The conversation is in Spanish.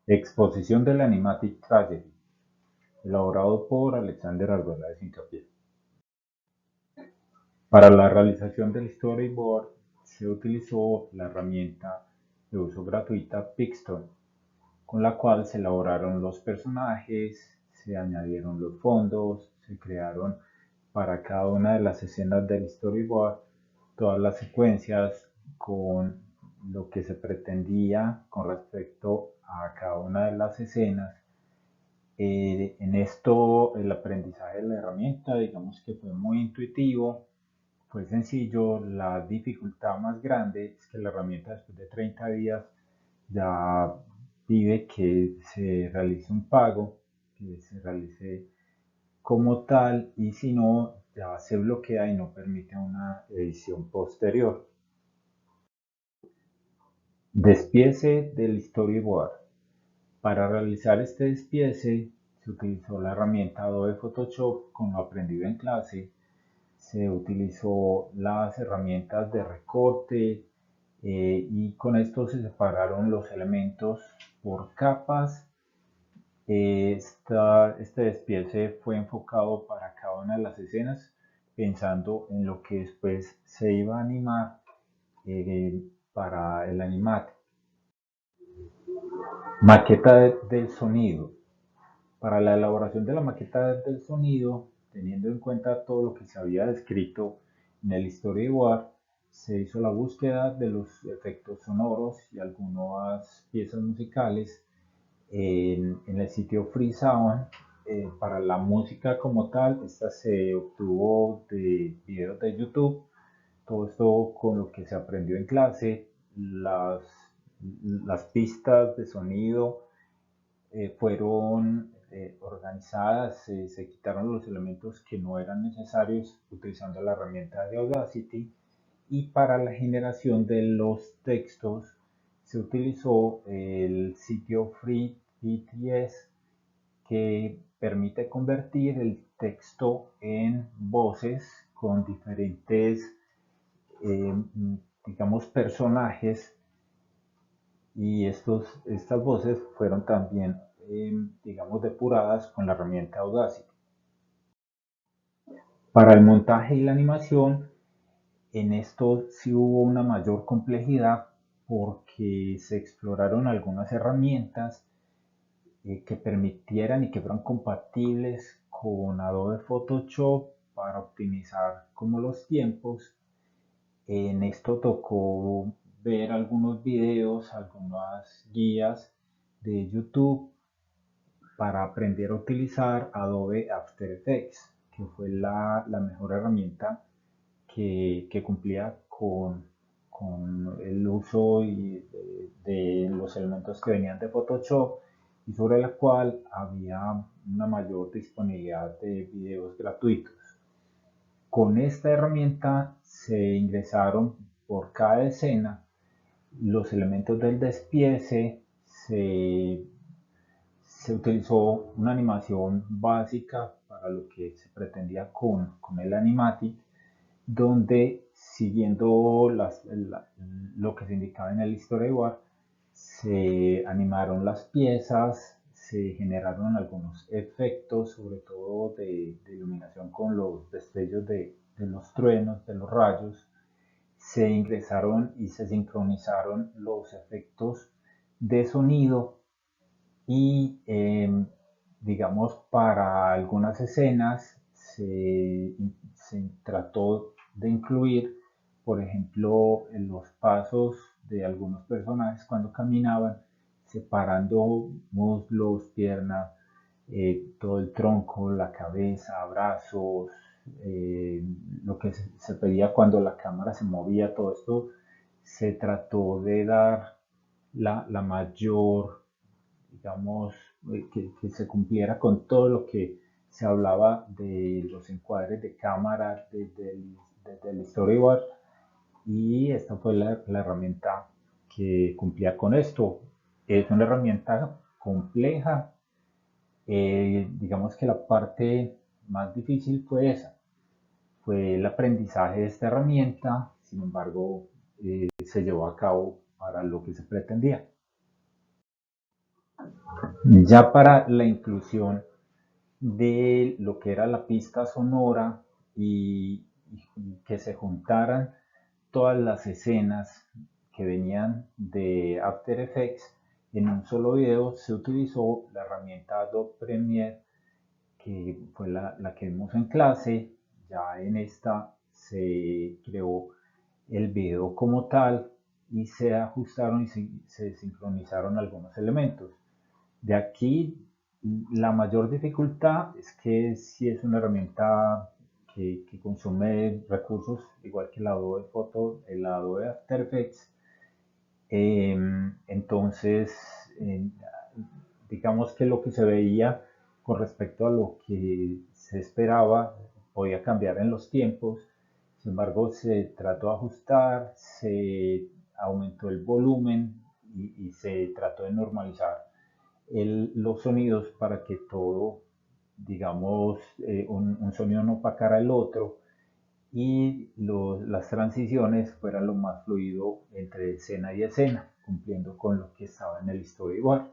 Exposición del Animatic Tragedy, elaborado por Alexander Arguela de Sincapié. Para la realización del storyboard se utilizó la herramienta de uso gratuita Pixton, con la cual se elaboraron los personajes, se añadieron los fondos, se crearon para cada una de las escenas del storyboard todas las secuencias con lo que se pretendía con respecto a cada una de las escenas. En esto el aprendizaje de la herramienta, digamos que fue muy intuitivo, fue sencillo. La dificultad más grande es que la herramienta después de 30 días ya pide que se realice un pago, que se realice como tal, y si no, ya se bloquea y no permite una edición posterior. Despiece del storyboard. Para realizar este despiece se utilizó la herramienta Adobe Photoshop con lo aprendido en clase. Se utilizó las herramientas de recorte y con esto se separaron los elementos por capas. Este despiece fue enfocado para cada una de las escenas, pensando en lo que después se iba a animar para el animate. Maqueta del sonido. Para la elaboración de la maqueta del sonido, teniendo en cuenta todo lo que se había descrito en el storyboard, se hizo la búsqueda de los efectos sonoros y algunas piezas musicales en el sitio Freesound. Para la música como tal, esta se obtuvo de videos de YouTube. Todo esto con lo que se aprendió en clase. Las pistas de sonido fueron organizadas, se quitaron los elementos que no eran necesarios utilizando la herramienta de Audacity, y para la generación de los textos se utilizó el sitio FreeBTS, que permite convertir el texto en voces con diferentes, eh, digamos, personajes, y estas voces fueron también, digamos, depuradas con la herramienta Audacity. Para el montaje y la animación, en esto sí hubo una mayor complejidad porque se exploraron algunas herramientas que permitieran y que fueran compatibles con Adobe Photoshop para optimizar como los tiempos. En esto tocó ver algunos videos, algunas guías de YouTube para aprender a utilizar Adobe After Effects, que fue la mejor herramienta que cumplía con el uso de los elementos que venían de Photoshop, y sobre la cual había una mayor disponibilidad de videos gratuitos. Con esta herramienta se ingresaron por cada escena los elementos del despiece. Se utilizó una animación básica para lo que se pretendía con el animatic, donde siguiendo lo que se indicaba en el storyboard, se animaron las piezas, se generaron algunos efectos, sobre todo de iluminación con los destellos de los truenos, de los rayos. Se ingresaron y se sincronizaron los efectos de sonido, y digamos, para algunas escenas se trató de incluir, por ejemplo, en los pasos de algunos personajes cuando caminaban, separando muslos, piernas, todo el tronco, la cabeza, brazos, eh, lo que se pedía cuando la cámara se movía. Todo esto se trató de dar la mayor, digamos, que se cumpliera con todo lo que se hablaba de los encuadres de cámara desde el storyboard, y esta fue la herramienta que cumplía con esto. Es una herramienta compleja. Digamos que la parte más difícil fue esa, fue el aprendizaje de esta herramienta. Sin embargo, se llevó a cabo para lo que se pretendía. Ya para la inclusión de lo que era la pista sonora y que se juntaran todas las escenas que venían de After Effects en un solo video, se utilizó la herramienta Adobe Premiere, que fue la que vimos en clase. Ya en esta se creó el video como tal y se ajustaron y se sincronizaron algunos elementos. De aquí, la mayor dificultad es que si es una herramienta que consume recursos, igual que el Adobe Photo, el Adobe After Effects. Entonces, eh, digamos que lo que se veía con respecto a lo que se esperaba podía cambiar en los tiempos. Sin embargo, se trató de ajustar, se aumentó el volumen y se trató de normalizar los sonidos para que todo, digamos, un sonido no opacara el otro y las transiciones fueran lo más fluido entre escena y escena, cumpliendo con lo que estaba en el storyboard.